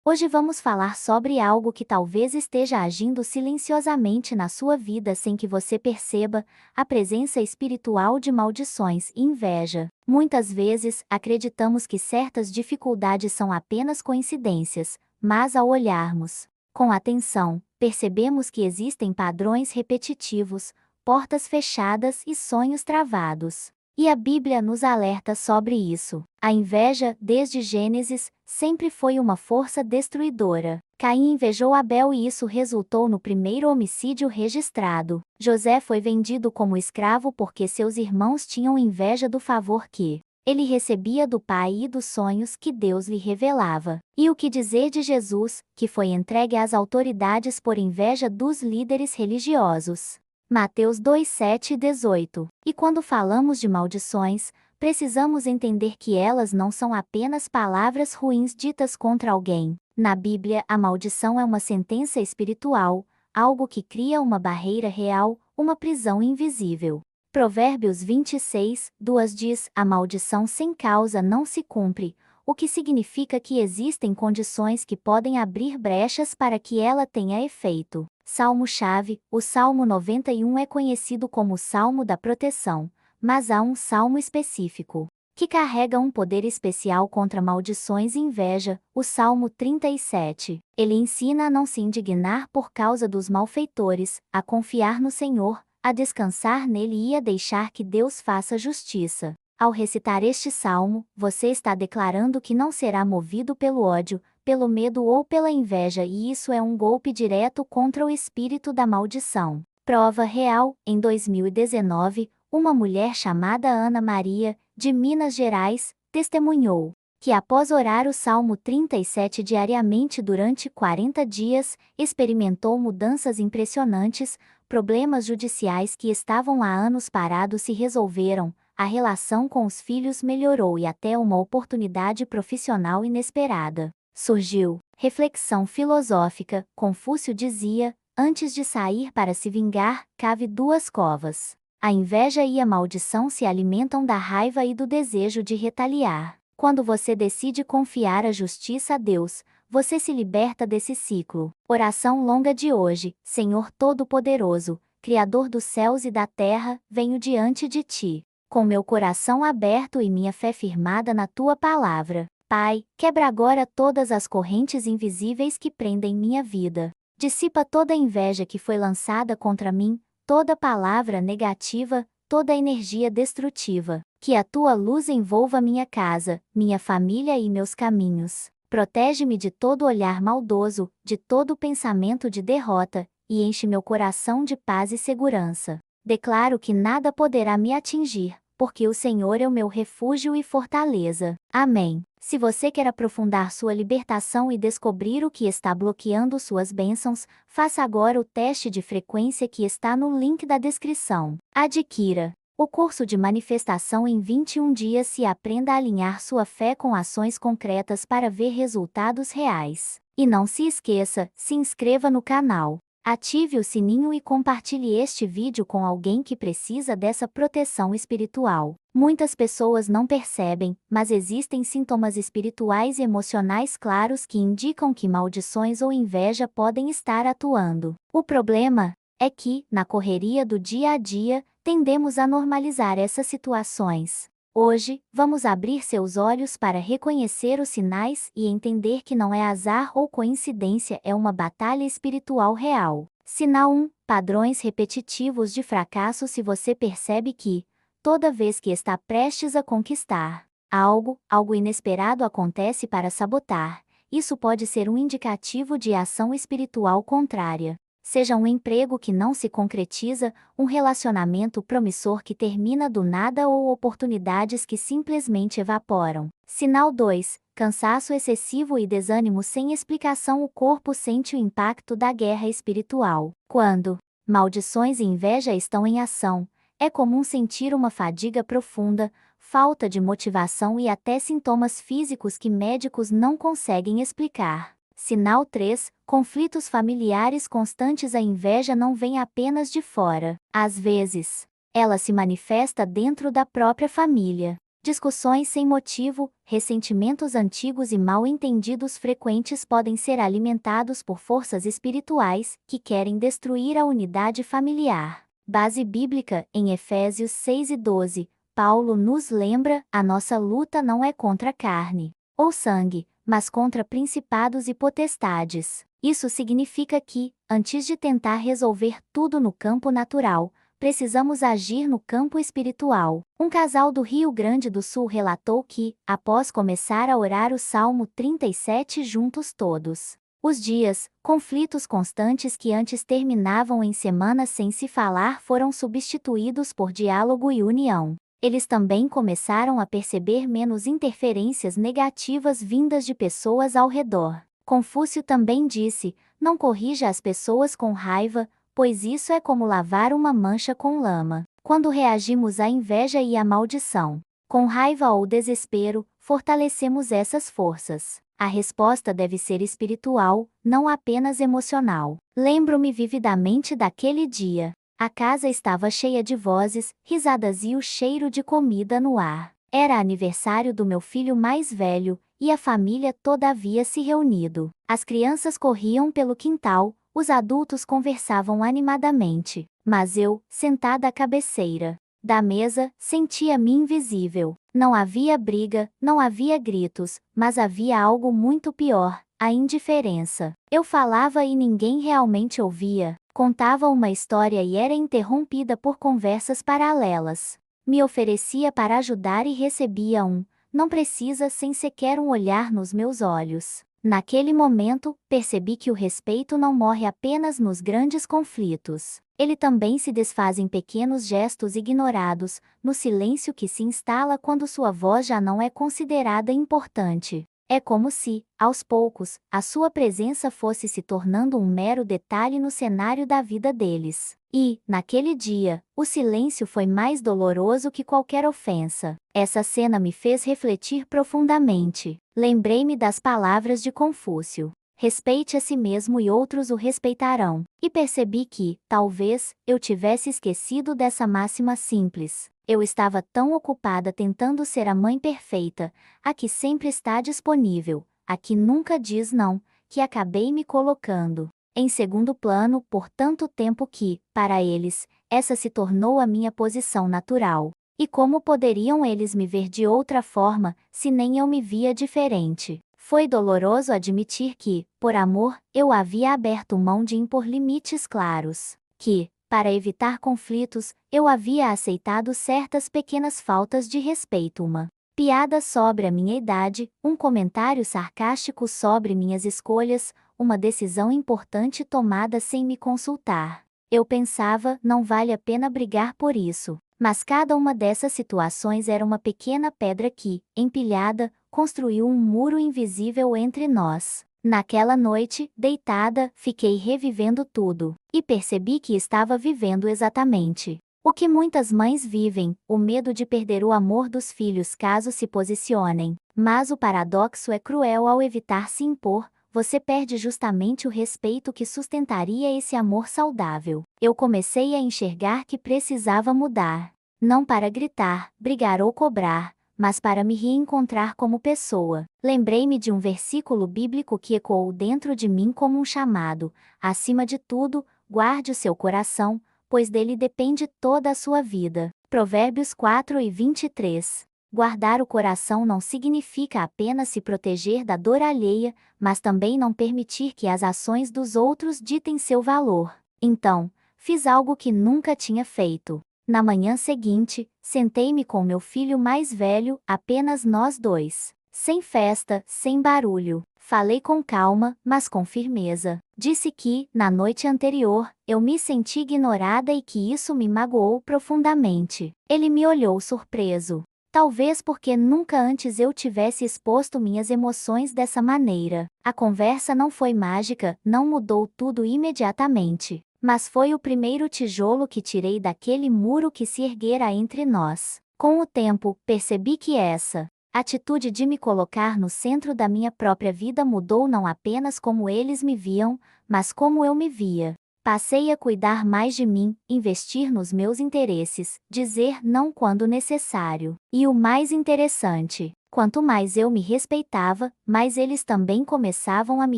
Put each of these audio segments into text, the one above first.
Hoje vamos falar sobre algo que talvez esteja agindo silenciosamente na sua vida sem que você perceba: a presença espiritual de maldições e inveja. Muitas vezes, acreditamos que certas dificuldades são apenas coincidências, mas ao olharmos com atenção, percebemos que existem padrões repetitivos, portas fechadas e sonhos travados. E a Bíblia nos alerta sobre isso. A inveja, desde Gênesis, sempre foi uma força destruidora. Caim invejou Abel e isso resultou no primeiro homicídio registrado. José foi vendido como escravo porque seus irmãos tinham inveja do favor que ele recebia do Pai e dos sonhos que Deus lhe revelava. E o que dizer de Jesus, que foi entregue às autoridades por inveja dos líderes religiosos? Mateus 2:7 e 18. E quando falamos de maldições, precisamos entender que elas não são apenas palavras ruins ditas contra alguém. Na Bíblia, a maldição é uma sentença espiritual, algo que cria uma barreira real, uma prisão invisível. Provérbios 26:2 diz: a maldição sem causa não se cumpre, o que significa que existem condições que podem abrir brechas para que ela tenha efeito. Salmo-chave: o Salmo 91 é conhecido como o Salmo da Proteção, mas há um salmo específico que carrega um poder especial contra maldições e inveja, o Salmo 37. Ele ensina a não se indignar por causa dos malfeitores, a confiar no Senhor, a descansar nele e a deixar que Deus faça justiça. Ao recitar este salmo, você está declarando que não será movido pelo ódio, pelo medo ou pela inveja, e isso é um golpe direto contra o espírito da maldição. Prova real: em 2019, uma mulher chamada Ana Maria, de Minas Gerais, testemunhou que após orar o Salmo 37 diariamente durante 40 dias, experimentou mudanças impressionantes, problemas judiciais que estavam há anos parados se resolveram, a relação com os filhos melhorou e até uma oportunidade profissional inesperada surgiu. Reflexão filosófica: Confúcio dizia: antes de sair para se vingar, cave duas covas. A inveja e a maldição se alimentam da raiva e do desejo de retaliar. Quando você decide confiar a justiça a Deus, você se liberta desse ciclo. Oração longa de hoje: Senhor Todo-Poderoso, Criador dos céus e da terra, venho diante de Ti, com meu coração aberto e minha fé firmada na Tua palavra. Pai, quebra agora todas as correntes invisíveis que prendem minha vida. Dissipa toda a inveja que foi lançada contra mim, toda palavra negativa, toda energia destrutiva. Que a Tua luz envolva minha casa, minha família e meus caminhos. Protege-me de todo olhar maldoso, de todo pensamento de derrota, e enche meu coração de paz e segurança. Declaro que nada poderá me atingir, porque o Senhor é o meu refúgio e fortaleza. Amém. Se você quer aprofundar sua libertação e descobrir o que está bloqueando suas bênçãos, faça agora o teste de frequência que está no link da descrição. Adquira o curso de manifestação em 21 dias e aprenda a alinhar sua fé com ações concretas para ver resultados reais. E não se esqueça, se inscreva no canal. Ative o sininho e compartilhe este vídeo com alguém que precisa dessa proteção espiritual. Muitas pessoas não percebem, mas existem sintomas espirituais e emocionais claros que indicam que maldições ou inveja podem estar atuando. O problema é que, na correria do dia a dia, tendemos a normalizar essas situações. Hoje, vamos abrir seus olhos para reconhecer os sinais e entender que não é azar ou coincidência, é uma batalha espiritual real. Sinal 1: padrões repetitivos de fracasso. Se você percebe que, toda vez que está prestes a conquistar algo inesperado acontece para sabotar, isso pode ser um indicativo de ação espiritual contrária. Seja um emprego que não se concretiza, um relacionamento promissor que termina do nada ou oportunidades que simplesmente evaporam. Sinal 2: cansaço excessivo e desânimo sem explicação. O corpo sente o impacto da guerra espiritual. Quando maldições e inveja estão em ação, é comum sentir uma fadiga profunda, falta de motivação e até sintomas físicos que médicos não conseguem explicar. Sinal 3: conflitos familiares constantes. A inveja não vem apenas de fora. Às vezes, ela se manifesta dentro da própria família. Discussões sem motivo, ressentimentos antigos e mal-entendidos frequentes podem ser alimentados por forças espirituais que querem destruir a unidade familiar. Base bíblica, em Efésios 6:12, Paulo nos lembra: a nossa luta não é contra a carne ou sangue, mas contra principados e potestades. Isso significa que, antes de tentar resolver tudo no campo natural, precisamos agir no campo espiritual. Um casal do Rio Grande do Sul relatou que, após começar a orar o Salmo 37 juntos todos os dias, conflitos constantes que antes terminavam em semanas sem se falar foram substituídos por diálogo e união. Eles também começaram a perceber menos interferências negativas vindas de pessoas ao redor. Confúcio também disse: não corrija as pessoas com raiva, pois isso é como lavar uma mancha com lama. Quando reagimos à inveja e à maldição, com raiva ou desespero, fortalecemos essas forças. A resposta deve ser espiritual, não apenas emocional. Lembro-me vividamente daquele dia. A casa estava cheia de vozes, risadas e o cheiro de comida no ar. Era aniversário do meu filho mais velho, e a família toda havia se reunido. As crianças corriam pelo quintal, os adultos conversavam animadamente, mas eu, sentada à cabeceira da mesa, sentia-me invisível. Não havia briga, não havia gritos, mas havia algo muito pior: a indiferença. Eu falava e ninguém realmente ouvia. Contava uma história e era interrompida por conversas paralelas. Me oferecia para ajudar e recebia um "não precisa" sem sequer um olhar nos meus olhos. Naquele momento, percebi que o respeito não morre apenas nos grandes conflitos. Ele também se desfaz em pequenos gestos ignorados, no silêncio que se instala quando sua voz já não é considerada importante. É como se, aos poucos, a sua presença fosse se tornando um mero detalhe no cenário da vida deles. E, naquele dia, o silêncio foi mais doloroso que qualquer ofensa. Essa cena me fez refletir profundamente. Lembrei-me das palavras de Confúcio: respeite a si mesmo e outros o respeitarão. E percebi que, talvez, eu tivesse esquecido dessa máxima simples. Eu estava tão ocupada tentando ser a mãe perfeita, a que sempre está disponível, a que nunca diz não, que acabei me colocando em segundo plano por tanto tempo que, para eles, essa se tornou a minha posição natural. E como poderiam eles me ver de outra forma, se nem eu me via diferente? Foi doloroso admitir que, por amor, eu havia aberto mão de impor limites claros. Que, para evitar conflitos, eu havia aceitado certas pequenas faltas de respeito, uma piada sobre a minha idade, um comentário sarcástico sobre minhas escolhas, uma decisão importante tomada sem me consultar. Eu pensava: não vale a pena brigar por isso. Mas cada uma dessas situações era uma pequena pedra que, empilhada, construiu um muro invisível entre nós. Naquela noite, deitada, fiquei revivendo tudo, e percebi que estava vivendo exatamente o que muitas mães vivem: o medo de perder o amor dos filhos caso se posicionem. Mas o paradoxo é cruel: ao evitar se impor, você perde justamente o respeito que sustentaria esse amor saudável. Eu comecei a enxergar que precisava mudar. Não para gritar, brigar ou cobrar, mas para me reencontrar como pessoa. Lembrei-me de um versículo bíblico que ecoou dentro de mim como um chamado: acima de tudo, guarde o seu coração, pois dele depende toda a sua vida. Provérbios 4:23. Guardar o coração não significa apenas se proteger da dor alheia, mas também não permitir que as ações dos outros ditem seu valor. Então, fiz algo que nunca tinha feito. Na manhã seguinte, sentei-me com meu filho mais velho, apenas nós dois. Sem festa, sem barulho. Falei com calma, mas com firmeza. Disse que, na noite anterior, eu me senti ignorada e que isso me magoou profundamente. Ele me olhou surpreso. Talvez porque nunca antes eu tivesse exposto minhas emoções dessa maneira. A conversa não foi mágica, não mudou tudo imediatamente. Mas foi o primeiro tijolo que tirei daquele muro que se erguera entre nós. Com o tempo, percebi que essa atitude de me colocar no centro da minha própria vida mudou não apenas como eles me viam, mas como eu me via. Passei a cuidar mais de mim, investir nos meus interesses, dizer não quando necessário. E o mais interessante, quanto mais eu me respeitava, mais eles também começavam a me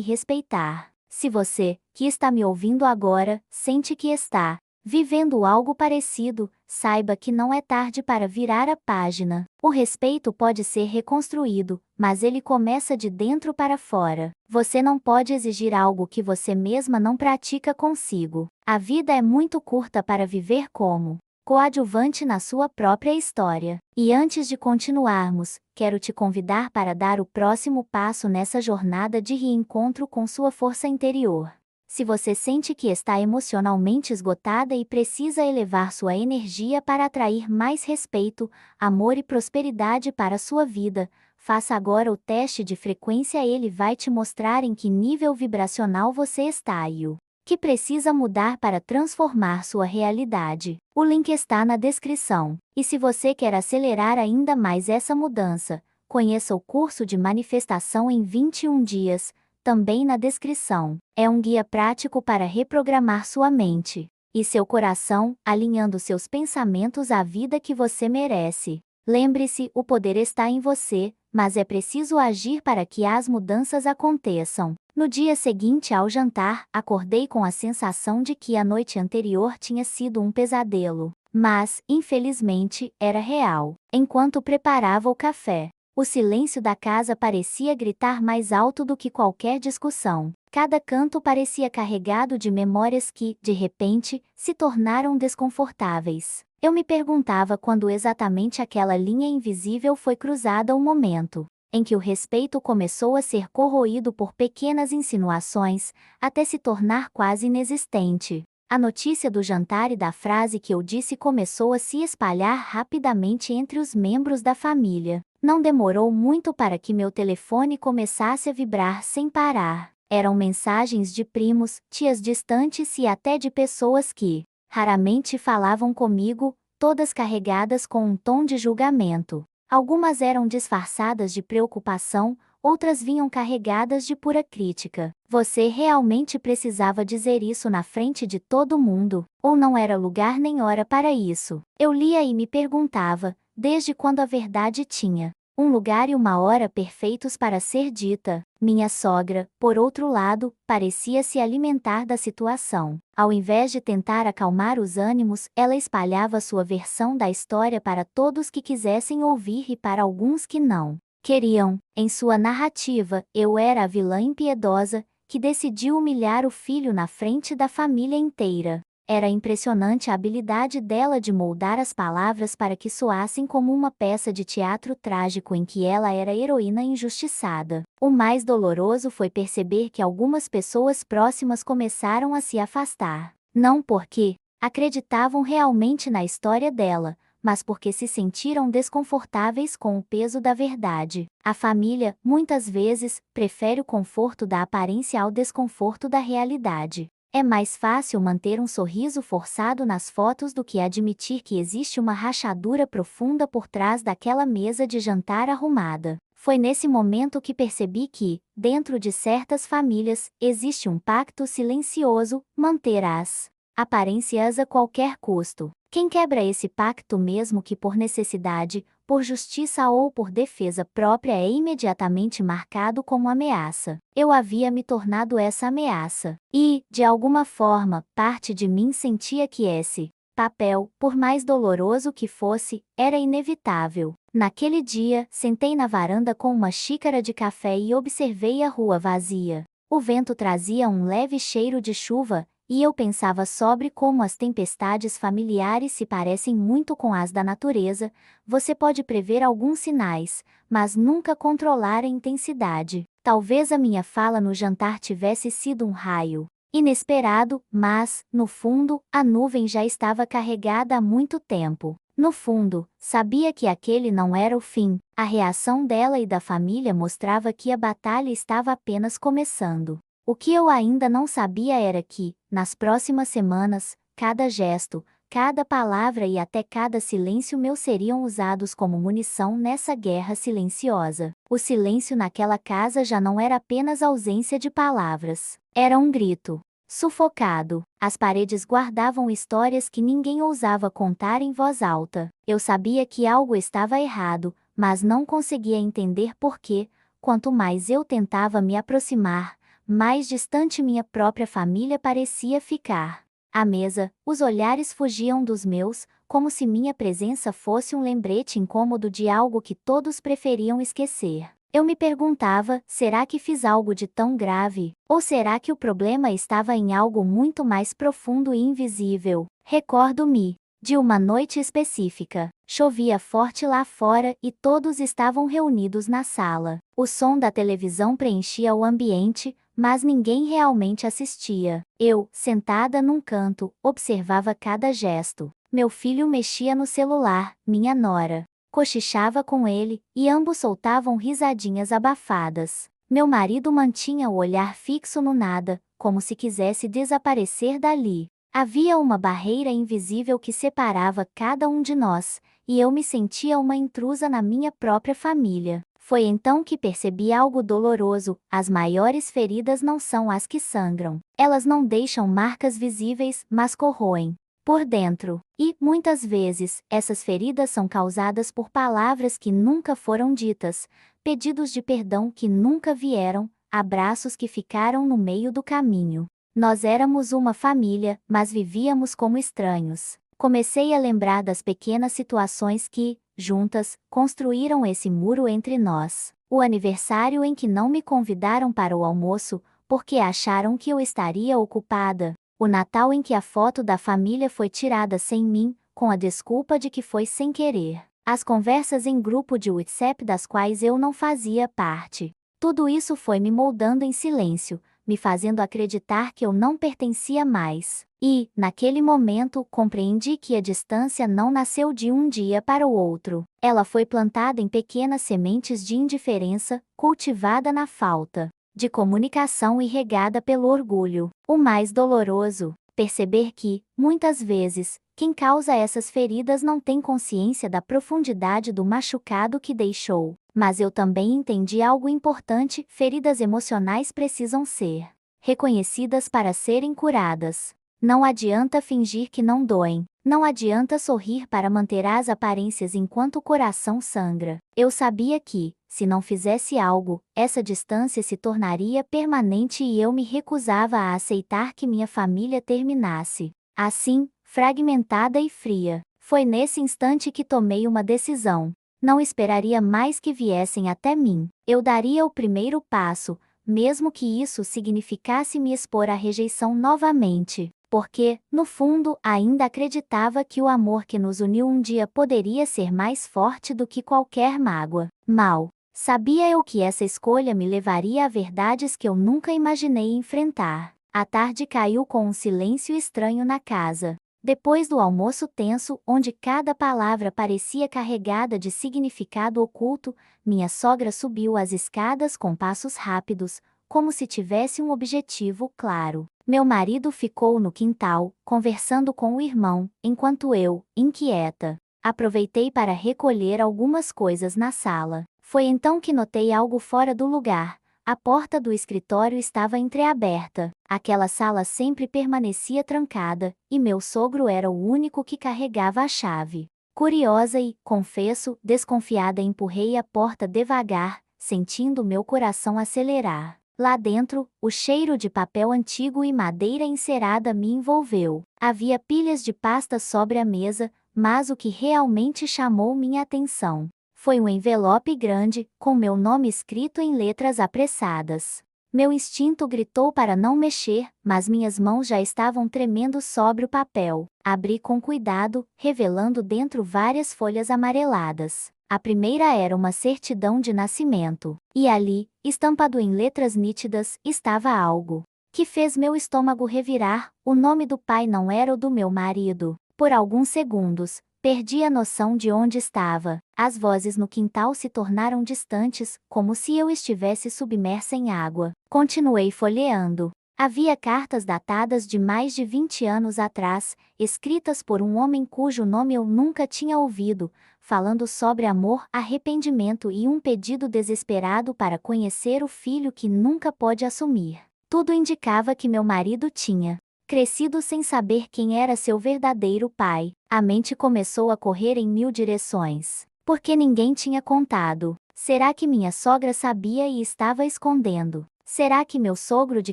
respeitar. Se você, que está me ouvindo agora, sente que está vivendo algo parecido, saiba que não é tarde para virar a página. O respeito pode ser reconstruído, mas ele começa de dentro para fora. Você não pode exigir algo que você mesma não pratica consigo. A vida é muito curta para viver como coadjuvante na sua própria história. E antes de continuarmos, quero te convidar para dar o próximo passo nessa jornada de reencontro com sua força interior. Se você sente que está emocionalmente esgotada e precisa elevar sua energia para atrair mais respeito, amor e prosperidade para sua vida, faça agora o teste de frequência. Ele vai te mostrar em que nível vibracional você está e o que precisa mudar para transformar sua realidade. O link está na descrição. E se você quer acelerar ainda mais essa mudança, conheça o curso de manifestação em 21 dias, também na descrição. É um guia prático para reprogramar sua mente e seu coração, alinhando seus pensamentos à vida que você merece. Lembre-se, o poder está em você, mas é preciso agir para que as mudanças aconteçam. No dia seguinte ao jantar, acordei com a sensação de que a noite anterior tinha sido um pesadelo. Mas, infelizmente, era real. Enquanto preparava o café, o silêncio da casa parecia gritar mais alto do que qualquer discussão. Cada canto parecia carregado de memórias que, de repente, se tornaram desconfortáveis. Eu me perguntava quando exatamente aquela linha invisível foi cruzada, o momento em que o respeito começou a ser corroído por pequenas insinuações, até se tornar quase inexistente. A notícia do jantar e da frase que eu disse começou a se espalhar rapidamente entre os membros da família. Não demorou muito para que meu telefone começasse a vibrar sem parar. Eram mensagens de primos, tias distantes e até de pessoas que raramente falavam comigo, todas carregadas com um tom de julgamento. Algumas eram disfarçadas de preocupação, outras vinham carregadas de pura crítica. Você realmente precisava dizer isso na frente de todo mundo, ou não era lugar nem hora para isso? Eu lia e me perguntava, desde quando a verdade tinha um lugar e uma hora perfeitos para ser dita. Minha sogra, por outro lado, parecia se alimentar da situação. Ao invés de tentar acalmar os ânimos, ela espalhava sua versão da história para todos que quisessem ouvir e para alguns que não queriam. Em sua narrativa, eu era a vilã impiedosa, que decidiu humilhar o filho na frente da família inteira. Era impressionante a habilidade dela de moldar as palavras para que soassem como uma peça de teatro trágico em que ela era a heroína injustiçada. O mais doloroso foi perceber que algumas pessoas próximas começaram a se afastar. Não porque acreditavam realmente na história dela, mas porque se sentiram desconfortáveis com o peso da verdade. A família, muitas vezes, prefere o conforto da aparência ao desconforto da realidade. É mais fácil manter um sorriso forçado nas fotos do que admitir que existe uma rachadura profunda por trás daquela mesa de jantar arrumada. Foi nesse momento que percebi que, dentro de certas famílias, existe um pacto silencioso: manter as aparências a qualquer custo. Quem quebra esse pacto, mesmo que por necessidade, por justiça ou por defesa própria, é imediatamente marcado como ameaça. Eu havia me tornado essa ameaça. E, de alguma forma, parte de mim sentia que esse papel, por mais doloroso que fosse, era inevitável. Naquele dia, sentei na varanda com uma xícara de café e observei a rua vazia. O vento trazia um leve cheiro de chuva, e eu pensava sobre como as tempestades familiares se parecem muito com as da natureza. Você pode prever alguns sinais, mas nunca controlar a intensidade. Talvez a minha fala no jantar tivesse sido um raio inesperado, mas, no fundo, a nuvem já estava carregada há muito tempo. No fundo, sabia que aquele não era o fim. A reação dela e da família mostrava que a batalha estava apenas começando. O que eu ainda não sabia era que, nas próximas semanas, cada gesto, cada palavra e até cada silêncio meu seriam usados como munição nessa guerra silenciosa. O silêncio naquela casa já não era apenas ausência de palavras. Era um grito. sufocado. As paredes guardavam histórias que ninguém ousava contar em voz alta. Eu sabia que algo estava errado, mas não conseguia entender por quê. Quanto mais eu tentava me aproximar, mais distante minha própria família parecia ficar. À mesa, os olhares fugiam dos meus, como se minha presença fosse um lembrete incômodo de algo que todos preferiam esquecer. Eu me perguntava, será que fiz algo de tão grave? Ou será que o problema estava em algo muito mais profundo e invisível? Recordo-me de uma noite específica. Chovia forte lá fora e todos estavam reunidos na sala. O som da televisão preenchia o ambiente, mas ninguém realmente assistia. Eu, sentada num canto, observava cada gesto. Meu filho mexia no celular, minha nora cochichava com ele, e ambos soltavam risadinhas abafadas. Meu marido mantinha o olhar fixo no nada, como se quisesse desaparecer dali. Havia uma barreira invisível que separava cada um de nós, e eu me sentia uma intrusa na minha própria família. Foi então que percebi algo doloroso: as maiores feridas não são as que sangram. Elas não deixam marcas visíveis, mas corroem por dentro. E, muitas vezes, essas feridas são causadas por palavras que nunca foram ditas, pedidos de perdão que nunca vieram, abraços que ficaram no meio do caminho. Nós éramos uma família, mas vivíamos como estranhos. Comecei a lembrar das pequenas situações que, juntas, construíram esse muro entre nós. O aniversário em que não me convidaram para o almoço, porque acharam que eu estaria ocupada. O Natal em que a foto da família foi tirada sem mim, com a desculpa de que foi sem querer. As conversas em grupo de WhatsApp das quais eu não fazia parte. Tudo isso foi me moldando em silêncio, me fazendo acreditar que eu não pertencia mais. E, naquele momento, compreendi que a distância não nasceu de um dia para o outro. Ela foi plantada em pequenas sementes de indiferença, cultivada na falta de comunicação e regada pelo orgulho. O mais doloroso, perceber que, muitas vezes, quem causa essas feridas não tem consciência da profundidade do machucado que deixou. Mas eu também entendi algo importante: feridas emocionais precisam ser reconhecidas para serem curadas. Não adianta fingir que não doem. Não adianta sorrir para manter as aparências enquanto o coração sangra. Eu sabia que, se não fizesse algo, essa distância se tornaria permanente e eu me recusava a aceitar que minha família terminasse assim, fragmentada e fria. Foi nesse instante que tomei uma decisão. Não esperaria mais que viessem até mim. Eu daria o primeiro passo, mesmo que isso significasse me expor à rejeição novamente. Porque, no fundo, ainda acreditava que o amor que nos uniu um dia poderia ser mais forte do que qualquer mágoa. Mal sabia eu que essa escolha me levaria a verdades que eu nunca imaginei enfrentar. A tarde caiu com um silêncio estranho na casa. Depois do almoço tenso, onde cada palavra parecia carregada de significado oculto, minha sogra subiu as escadas com passos rápidos, como se tivesse um objetivo claro. Meu marido ficou no quintal, conversando com o irmão, enquanto eu, inquieta, aproveitei para recolher algumas coisas na sala. Foi então que notei algo fora do lugar. A porta do escritório estava entreaberta. Aquela sala sempre permanecia trancada, e meu sogro era o único que carregava a chave. Curiosa e, confesso, desconfiada, empurrei a porta devagar, sentindo meu coração acelerar. Lá dentro, o cheiro de papel antigo e madeira encerada me envolveu. Havia pilhas de pastas sobre a mesa, mas o que realmente chamou minha atenção foi um envelope grande, com meu nome escrito em letras apressadas. Meu instinto gritou para não mexer, mas minhas mãos já estavam tremendo sobre o papel. Abri com cuidado, revelando dentro várias folhas amareladas. A primeira era uma certidão de nascimento. E ali, estampado em letras nítidas, estava algo que fez meu estômago revirar. O nome do pai não era o do meu marido. Por alguns segundos, perdi a noção de onde estava. As vozes no quintal se tornaram distantes, como se eu estivesse submersa em água. Continuei folheando. Havia cartas datadas de mais de 20 anos atrás, escritas por um homem cujo nome eu nunca tinha ouvido, falando sobre amor, arrependimento e um pedido desesperado para conhecer o filho que nunca pôde assumir. Tudo indicava que meu marido tinha crescido sem saber quem era seu verdadeiro pai. A mente começou a correr em mil direções. Porque ninguém tinha contado. Será que minha sogra sabia e estava escondendo? Será que meu sogro de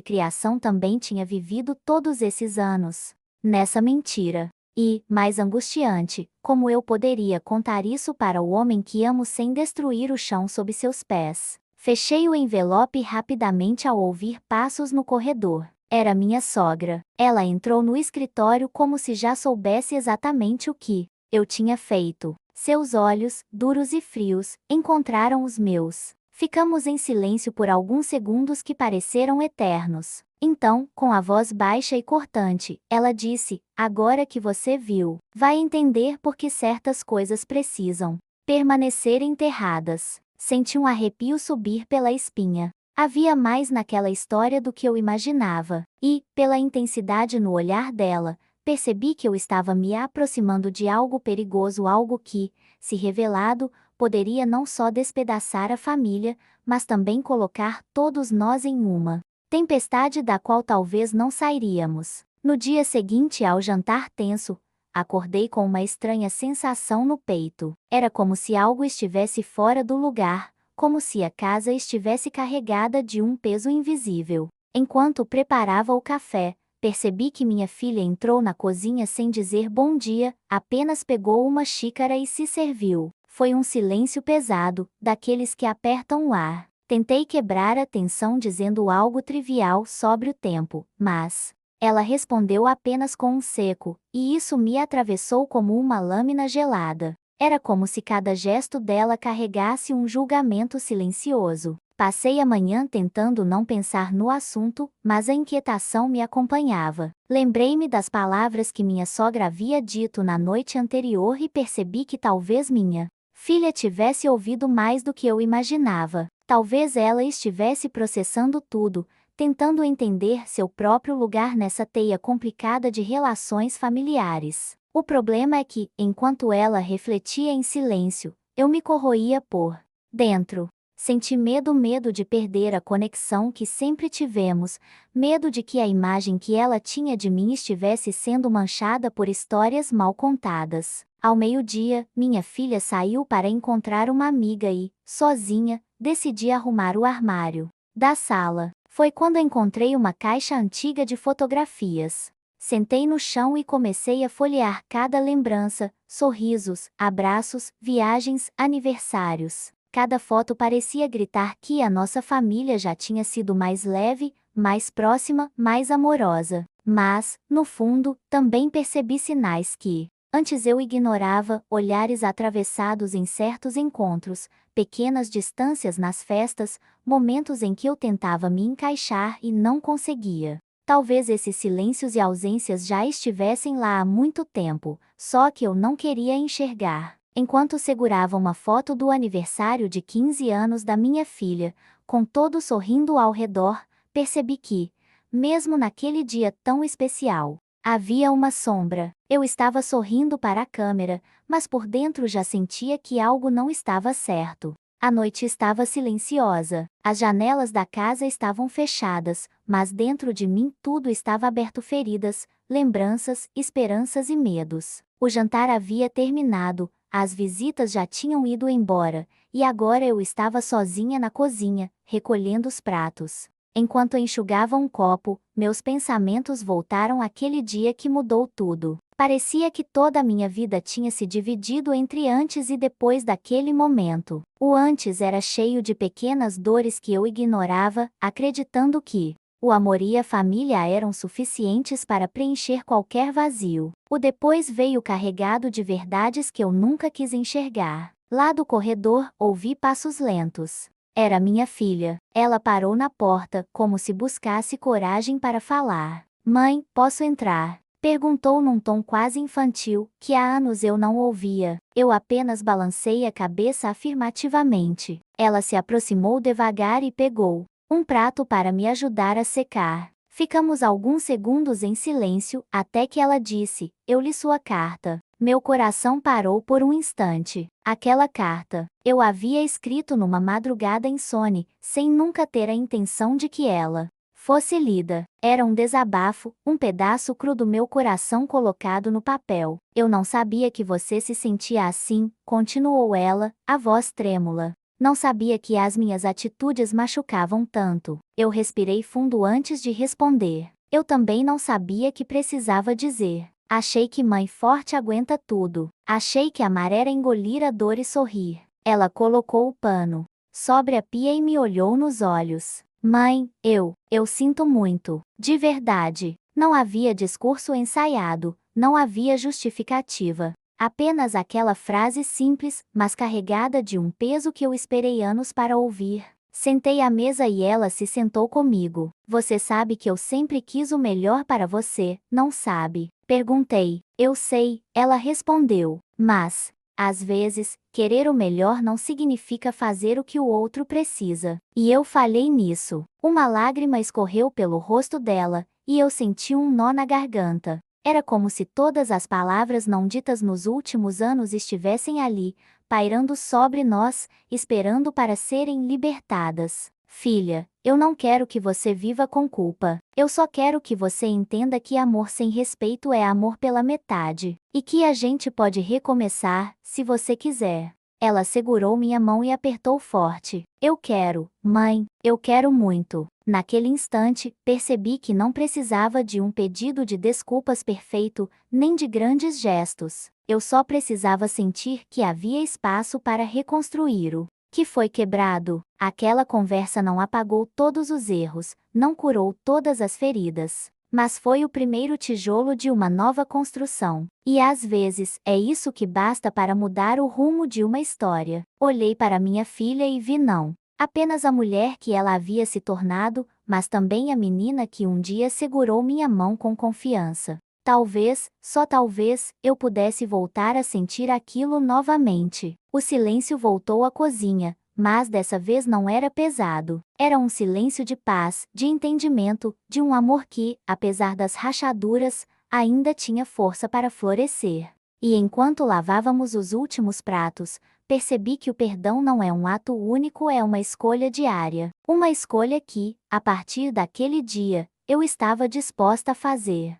criação também tinha vivido todos esses anos nessa mentira? E, mais angustiante, como eu poderia contar isso para o homem que amo sem destruir o chão sob seus pés? Fechei o envelope rapidamente ao ouvir passos no corredor. Era minha sogra. Ela entrou no escritório como se já soubesse exatamente o que eu tinha feito. Seus olhos, duros e frios, encontraram os meus. Ficamos em silêncio por alguns segundos que pareceram eternos. Então, com a voz baixa e cortante, ela disse: "Agora que você viu, vai entender por que certas coisas precisam permanecer enterradas." Senti um arrepio subir pela espinha. Havia mais naquela história do que eu imaginava, e, pela intensidade no olhar dela, percebi que eu estava me aproximando de algo perigoso, algo que, se revelado, poderia não só despedaçar a família, mas também colocar todos nós em uma tempestade da qual talvez não sairíamos. No dia seguinte ao jantar tenso, acordei com uma estranha sensação no peito. Era como se algo estivesse fora do lugar, como se a casa estivesse carregada de um peso invisível. Enquanto preparava o café, percebi que minha filha entrou na cozinha sem dizer bom dia, apenas pegou uma xícara e se serviu. Foi um silêncio pesado, daqueles que apertam o ar. Tentei quebrar a tensão dizendo algo trivial sobre o tempo, mas ela respondeu apenas com um seco, e isso me atravessou como uma lâmina gelada. Era como se cada gesto dela carregasse um julgamento silencioso. Passei a manhã tentando não pensar no assunto, mas a inquietação me acompanhava. Lembrei-me das palavras que minha sogra havia dito na noite anterior e percebi que talvez minha filha tivesse ouvido mais do que eu imaginava. Talvez ela estivesse processando tudo, tentando entender seu próprio lugar nessa teia complicada de relações familiares. O problema é que, enquanto ela refletia em silêncio, eu me corroía por dentro. Senti medo de perder a conexão que sempre tivemos, medo de que a imagem que ela tinha de mim estivesse sendo manchada por histórias mal contadas. Ao meio-dia, minha filha saiu para encontrar uma amiga e, sozinha, decidi arrumar o armário da sala. Foi quando encontrei uma caixa antiga de fotografias. Sentei no chão e comecei a folhear cada lembrança, sorrisos, abraços, viagens, aniversários. Cada foto parecia gritar que a nossa família já tinha sido mais leve, mais próxima, mais amorosa. Mas, no fundo, também percebi sinais que antes eu ignorava, olhares atravessados em certos encontros, pequenas distâncias nas festas, momentos em que eu tentava me encaixar e não conseguia. Talvez esses silêncios e ausências já estivessem lá há muito tempo, só que eu não queria enxergar. Enquanto segurava uma foto do aniversário de 15 anos da minha filha, com todos sorrindo ao redor, percebi que, mesmo naquele dia tão especial, havia uma sombra. Eu estava sorrindo para a câmera, mas por dentro já sentia que algo não estava certo. A noite estava silenciosa, as janelas da casa estavam fechadas, mas dentro de mim tudo estava aberto: feridas, lembranças, esperanças e medos. O jantar havia terminado, as visitas já tinham ido embora, e agora eu estava sozinha na cozinha, recolhendo os pratos. Enquanto enxugava um copo, meus pensamentos voltaram àquele dia que mudou tudo. Parecia que toda a minha vida tinha se dividido entre antes e depois daquele momento. O antes era cheio de pequenas dores que eu ignorava, acreditando que o amor e a família eram suficientes para preencher qualquer vazio. O depois veio carregado de verdades que eu nunca quis enxergar. Lá do corredor, ouvi passos lentos. Era minha filha. Ela parou na porta, como se buscasse coragem para falar. "Mãe, posso entrar?" Perguntou num tom quase infantil, que há anos eu não ouvia. Eu apenas balancei a cabeça afirmativamente. Ela se aproximou devagar e pegou um prato para me ajudar a secar. Ficamos alguns segundos em silêncio, até que ela disse: "Eu li sua carta." Meu coração parou por um instante. Aquela carta, eu havia escrito numa madrugada insone, sem nunca ter a intenção de que ela fosse lida. Era um desabafo, um pedaço cru do meu coração colocado no papel. Eu não sabia que você se sentia assim, continuou ela, a voz trêmula. Não sabia que as minhas atitudes machucavam tanto. Eu respirei fundo antes de responder. Eu também não sabia que precisava dizer. Achei que mãe forte aguenta tudo. Achei que amar era engolir a dor e sorrir. Ela colocou o pano sobre a pia e me olhou nos olhos. Mãe, eu sinto muito. De verdade. Não havia discurso ensaiado, não havia justificativa. Apenas aquela frase simples, mas carregada de um peso que eu esperei anos para ouvir. Sentei à mesa e ela se sentou comigo. Você sabe que eu sempre quis o melhor para você, não sabe? Perguntei. Eu sei, ela respondeu. Mas, às vezes, querer o melhor não significa fazer o que o outro precisa. E eu falhei nisso. Uma lágrima escorreu pelo rosto dela, e eu senti um nó na garganta. Era como se todas as palavras não ditas nos últimos anos estivessem ali, pairando sobre nós, esperando para serem libertadas. Filha, eu não quero que você viva com culpa. Eu só quero que você entenda que amor sem respeito é amor pela metade, e que a gente pode recomeçar, se você quiser. Ela segurou minha mão e apertou forte. Eu quero, mãe, eu quero muito. Naquele instante, percebi que não precisava de um pedido de desculpas perfeito, nem de grandes gestos. Eu só precisava sentir que havia espaço para reconstruir o que foi quebrado. Aquela conversa não apagou todos os erros, não curou todas as feridas, mas foi o primeiro tijolo de uma nova construção. E às vezes, é isso que basta para mudar o rumo de uma história. Olhei para minha filha e vi não apenas a mulher que ela havia se tornado, mas também a menina que um dia segurou minha mão com confiança. Talvez, só talvez, eu pudesse voltar a sentir aquilo novamente. O silêncio voltou à cozinha, mas dessa vez não era pesado. Era um silêncio de paz, de entendimento, de um amor que, apesar das rachaduras, ainda tinha força para florescer. E enquanto lavávamos os últimos pratos, percebi que o perdão não é um ato único, é uma escolha diária. Uma escolha que, a partir daquele dia, eu estava disposta a fazer.